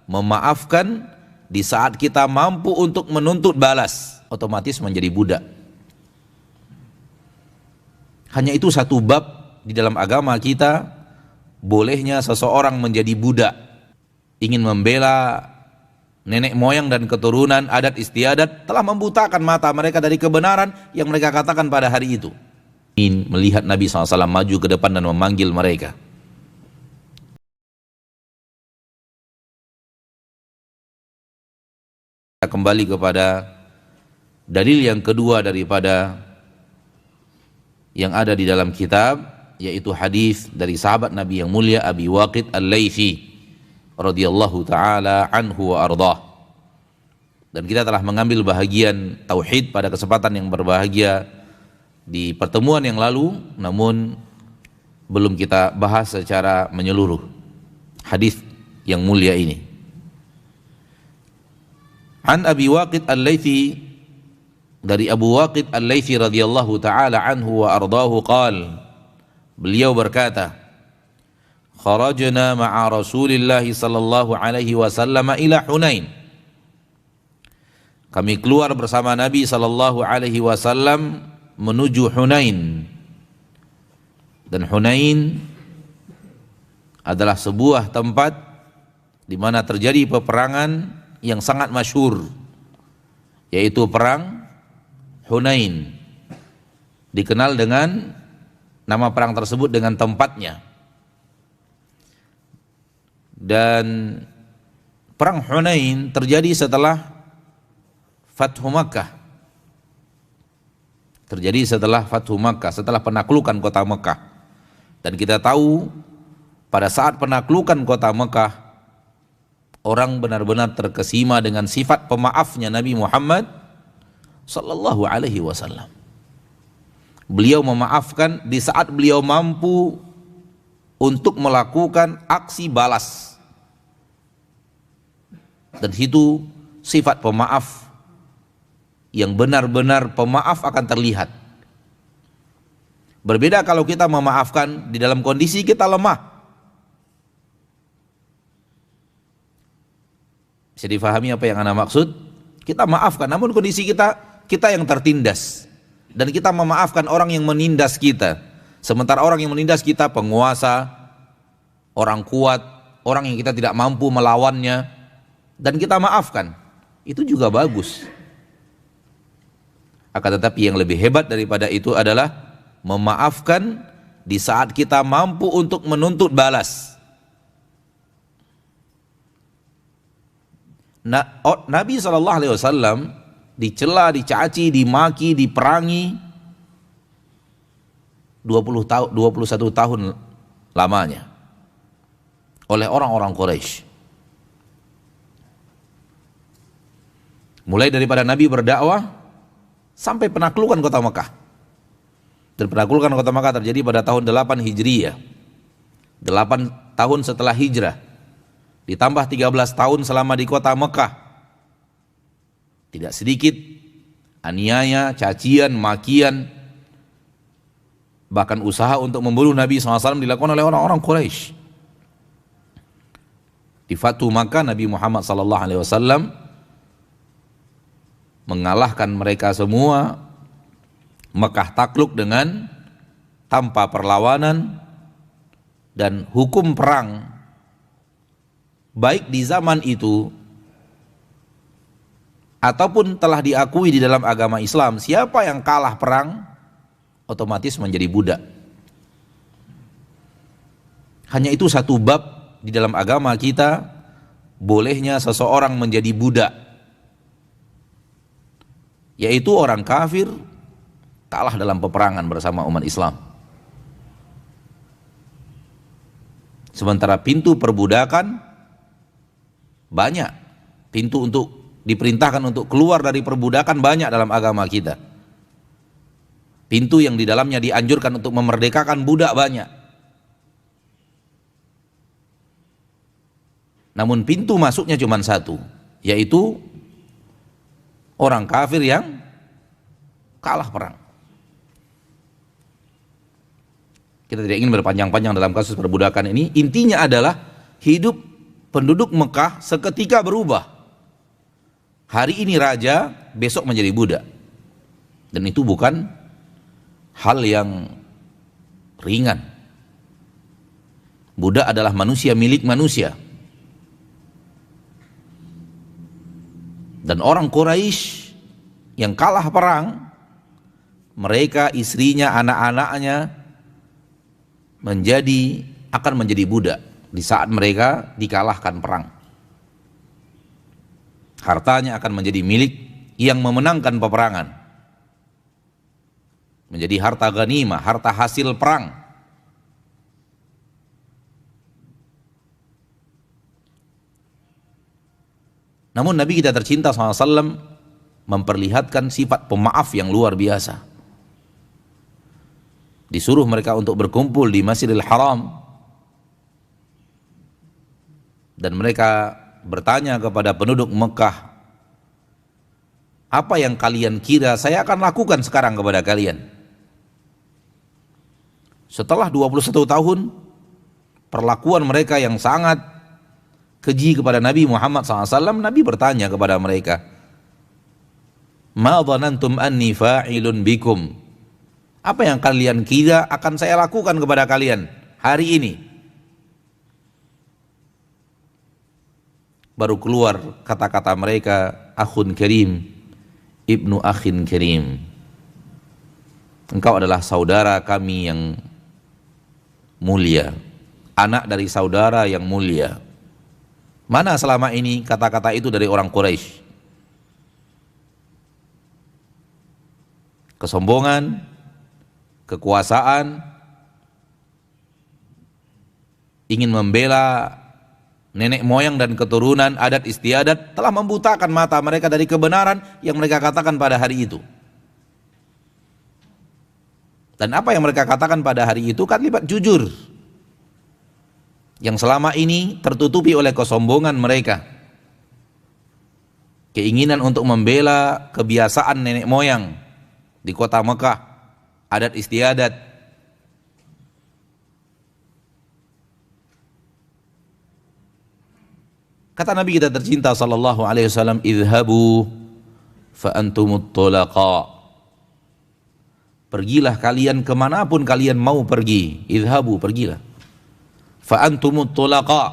memaafkan di saat kita mampu untuk menuntut balas, otomatis menjadi budak. Hanya itu satu bab di dalam agama kita, bolehnya seseorang menjadi budak, ingin membela nenek moyang dan keturunan, adat istiadat, telah membutakan mata mereka dari kebenaran yang mereka katakan pada hari itu. Ingin melihat Nabi SAW maju ke depan dan memanggil mereka. Kita kembali kepada dalil yang kedua daripada yang ada di dalam kitab, yaitu hadis dari sahabat Nabi yang mulia Abi Waqid Al-Laythi radhiyallahu taala anhu wa ardah. Dan kita telah mengambil bahagian tauhid pada kesempatan yang berbahagia di pertemuan yang lalu, namun belum kita bahas secara menyeluruh hadis yang mulia ini. An Abi Waqid Al-Laythi, dari Abu Waqid Al-Laythi radhiyallahu taala anhu wa ardahu qala, beliau berkata, kharajna ma'a Rasulillah sallallahu alaihi wasallam ila Hunain. Kami keluar bersama Nabi sallallahu alaihi wasallam menuju Hunain. Dan Hunain adalah sebuah tempat di mana terjadi peperangan yang sangat masyhur, yaitu perang Hunain. Dikenal dengan nama perang tersebut dengan tempatnya. Dan perang Hunain terjadi setelah Fathu Makkah. Terjadi setelah Fathu Makkah, setelah penaklukan kota Makkah. Dan kita tahu pada saat penaklukan kota Makkah, orang benar-benar terkesima dengan sifat pemaafnya Nabi Muhammad sallallahu alaihi wasallam. Beliau memaafkan di saat beliau mampu untuk melakukan aksi balas. Dan itu sifat pemaaf yang benar-benar pemaaf akan terlihat. Berbeda kalau kita memaafkan di dalam kondisi kita lemah. Bisa difahami apa yang Anda maksud? Kita maafkan, namun kondisi kita yang tertindas. Dan kita memaafkan orang yang menindas kita. Sementara orang yang menindas kita penguasa, orang kuat, orang yang kita tidak mampu melawannya, dan kita maafkan. Itu juga bagus. Akan tetapi yang lebih hebat daripada itu adalah memaafkan di saat kita mampu untuk menuntut balas. Nabi SAW dicela, dicaci, dimaki, diperangi 21 tahun lamanya oleh orang-orang Quraisy. Mulai daripada Nabi berdakwah sampai penaklukan kota Mekah. Dan penaklukan kota Mekah terjadi pada tahun 8 Hijriyah, 8 tahun setelah hijrah, ditambah 13 tahun selama di kota Mekah. Tidak sedikit aniaya, cacian, makian, bahkan usaha untuk membunuh Nabi SAW dilakukan oleh orang-orang Quraisy. Di Fathu Makkah, Nabi Muhammad SAW mengalahkan mereka semua. Mekah takluk dengan tanpa perlawanan, dan hukum perang baik di zaman itu ataupun telah diakui di dalam agama Islam, siapa yang kalah perang otomatis menjadi budak. Hanya itu satu bab di dalam agama kita, bolehnya seseorang menjadi budak, yaitu orang kafir kalah dalam peperangan bersama umat Islam. Sementara pintu perbudakan banyak, pintu untuk diperintahkan untuk keluar dari perbudakan banyak dalam agama kita. Pintu yang di dalamnya dianjurkan untuk memerdekakan budak banyak. Namun pintu masuknya cuma satu, yaitu orang kafir yang kalah perang. Kita tidak ingin berpanjang-panjang dalam kasus perbudakan ini. Intinya adalah hidup penduduk Mekah seketika berubah. Hari ini raja, besok menjadi budak. Dan itu bukan hal yang ringan. Budak adalah manusia milik manusia. Dan orang Quraisy yang kalah perang, mereka, istrinya, anak-anaknya akan menjadi budak di saat mereka dikalahkan perang. Hartanya akan menjadi milik yang memenangkan peperangan, menjadi harta ghanimah, harta hasil perang. Namun Nabi kita tercinta SAW memperlihatkan sifat pemaaf yang luar biasa. Disuruh mereka untuk berkumpul di Masjidil Haram, dan mereka bertanya kepada penduduk Mekah, apa yang kalian kira saya akan lakukan sekarang kepada kalian? Setelah 21 tahun perlakuan mereka yang sangat keji kepada Nabi Muhammad SAW, Nabi bertanya kepada mereka, ma dhanantum anni fa'ilun bikum, apa yang kalian kira akan saya lakukan kepada kalian hari ini? Baru keluar kata-kata mereka, akhun karim, ibnu akhin karim, engkau adalah saudara kami yang mulia, anak dari saudara yang mulia. Mana selama ini kata-kata itu dari orang Quraisy? Kesombongan, kekuasaan, ingin membela nenek moyang dan keturunan, adat istiadat, telah membutakan mata mereka dari kebenaran yang mereka katakan pada hari itu. Dan apa yang mereka katakan pada hari itu kalimat jujur yang selama ini tertutupi oleh kesombongan mereka, keinginan untuk membela kebiasaan nenek moyang di kota Mekah, adat istiadat. Kata Nabi kita tercinta sallallahu alaihi wasallam, idhabu fa antumut tulaqa, pergilah kalian kemanapun kalian mau pergi. Idhabu, pergilah. Fa antumut tulaqa,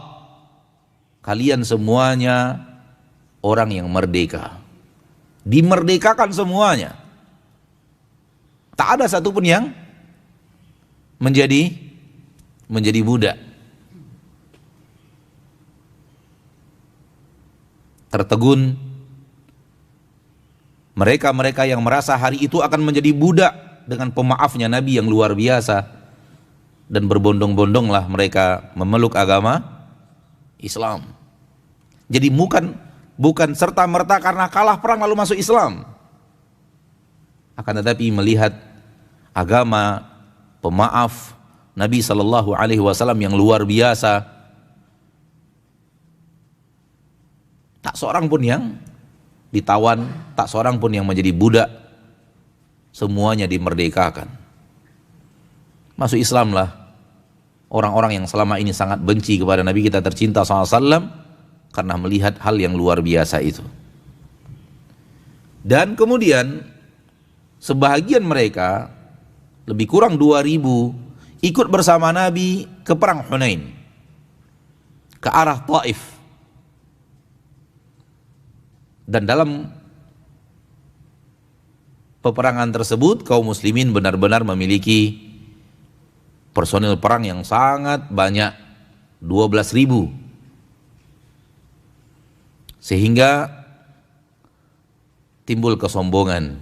kalian semuanya orang yang merdeka, dimerdekakan semuanya. Tak ada satupun yang menjadi budak. Tertegun mereka-mereka yang merasa hari itu akan menjadi budak dengan pemaafnya Nabi yang luar biasa, dan berbondong-bondonglah mereka memeluk agama Islam. Jadi bukan serta-merta karena kalah perang lalu masuk Islam, akan tetapi melihat agama pemaaf Nabi Shallallahu Alaihi Wasallam yang luar biasa. Tak seorang pun yang ditawan, tak seorang pun yang menjadi budak, semuanya dimerdekakan. Masuk Islamlah orang-orang yang selama ini sangat benci kepada Nabi kita tercinta SAW karena melihat hal yang luar biasa itu. Dan kemudian sebahagian mereka, lebih kurang 2.000, ikut bersama Nabi ke perang Hunain, ke arah Taif. Dan dalam peperangan tersebut kaum muslimin benar-benar memiliki personil perang yang sangat banyak, 12.000, sehingga timbul kesombongan,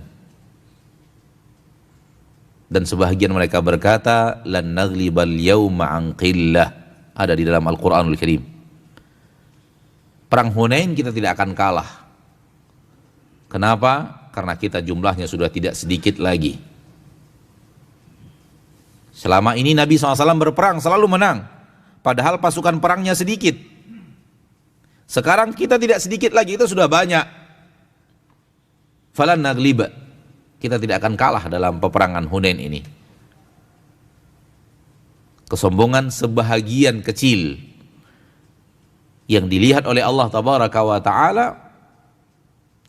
dan sebahagian mereka berkata lan naglibal yauma an qillah, ada di dalam Al-Qur'anul Karim. Perang Hunain kita tidak akan kalah. Kenapa? Karena kita jumlahnya sudah tidak sedikit lagi. Selama ini Nabi SAW berperang selalu menang, padahal pasukan perangnya sedikit. Sekarang kita tidak sedikit lagi, itu sudah banyak. Falan nagliba, kita tidak akan kalah dalam peperangan Hunain ini. Kesombongan sebahagian kecil yang dilihat oleh Allah tabaraka wa ta'ala,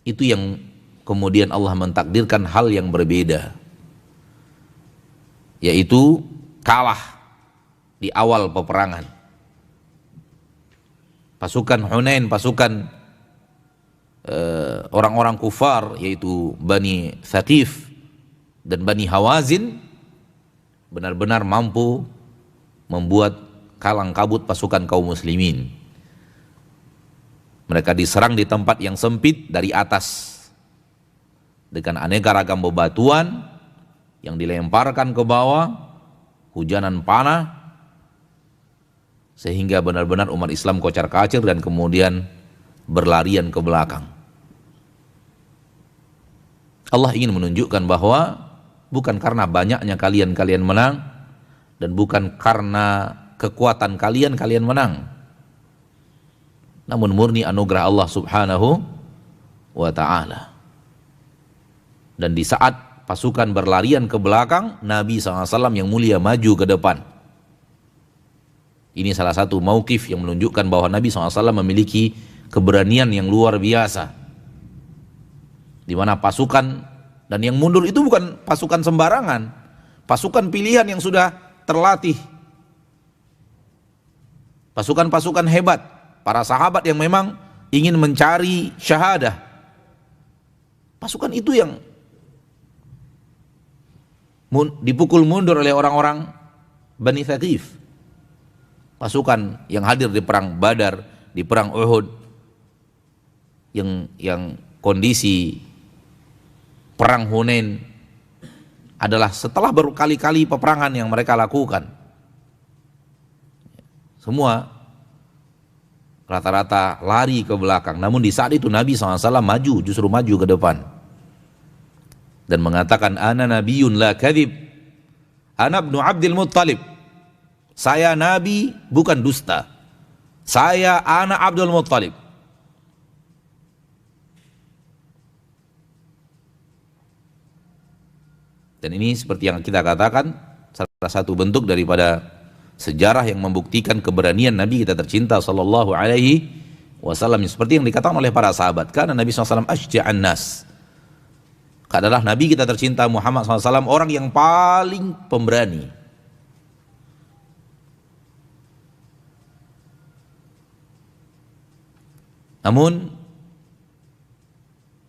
itu yang kemudian Allah mentakdirkan hal yang berbeda, yaitu kalah di awal peperangan. Pasukan Hunain, pasukan orang-orang kufar, yaitu Bani Thaqif dan Bani Hawazin, benar-benar mampu membuat kalang kabut pasukan kaum muslimin. Mereka diserang di tempat yang sempit dari atas dengan aneka ragam bebatuan yang dilemparkan ke bawah, hujanan panah, sehingga benar-benar umat Islam kocar-kacir dan kemudian berlarian ke belakang. Allah ingin menunjukkan bahwa bukan karena banyaknya kalian menang, dan bukan karena kekuatan kalian menang, namun murni anugerah Allah subhanahu wa ta'ala. Dan di saat pasukan berlarian ke belakang, Nabi SAW yang mulia maju ke depan. Ini salah satu mauqif yang menunjukkan bahwa Nabi SAW memiliki keberanian yang luar biasa, di mana pasukan dan yang mundur itu bukan pasukan sembarangan, pasukan pilihan yang sudah terlatih, pasukan-pasukan hebat, para sahabat yang memang ingin mencari syahadah. Pasukan itu yang dipukul mundur oleh orang-orang Bani Thaqif, pasukan yang hadir di perang Badar, di perang Uhud, yang kondisi perang Hunain adalah setelah berkali-kali peperangan yang mereka lakukan. Semua rata-rata lari ke belakang, namun di saat itu Nabi SAW justru maju ke depan dan mengatakan, ana nabiyyun la kadhib, ana ibnu Abdul Muttalib, saya nabi bukan dusta, saya anak Abdul Muttalib. Dan ini seperti yang kita katakan, salah satu bentuk daripada sejarah yang membuktikan keberanian Nabi kita tercinta sallallahu alaihi wasallam, seperti yang dikatakan oleh para sahabat, karena Nabi SAW asyja'an nas, adalah Nabi kita tercinta Muhammad SAW orang yang paling pemberani. Namun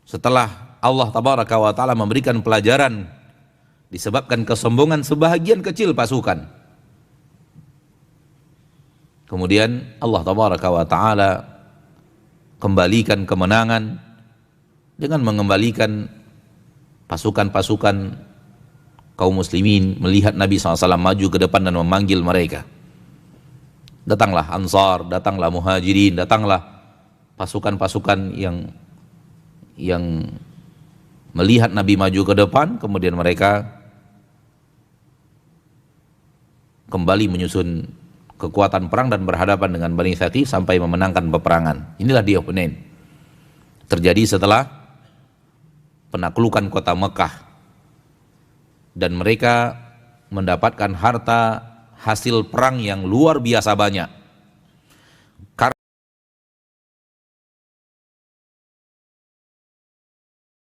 setelah Allah tabaraka wa ta'ala memberikan pelajaran disebabkan kesombongan sebahagian kecil pasukan, kemudian Allah tabaraka wa ta'ala kembalikan kemenangan dengan mengembalikan pasukan-pasukan kaum muslimin melihat Nabi SAW maju ke depan dan memanggil mereka. Datanglah Ansar, datanglah Muhajirin, datanglah pasukan-pasukan yang melihat Nabi maju ke depan, kemudian mereka kembali menyusun kekuatan perang dan berhadapan dengan Bani Thaqif sampai memenangkan peperangan. Inilah dia Hunain. Terjadi setelah penaklukan kota Mekah, dan mereka mendapatkan harta hasil perang yang luar biasa banyak.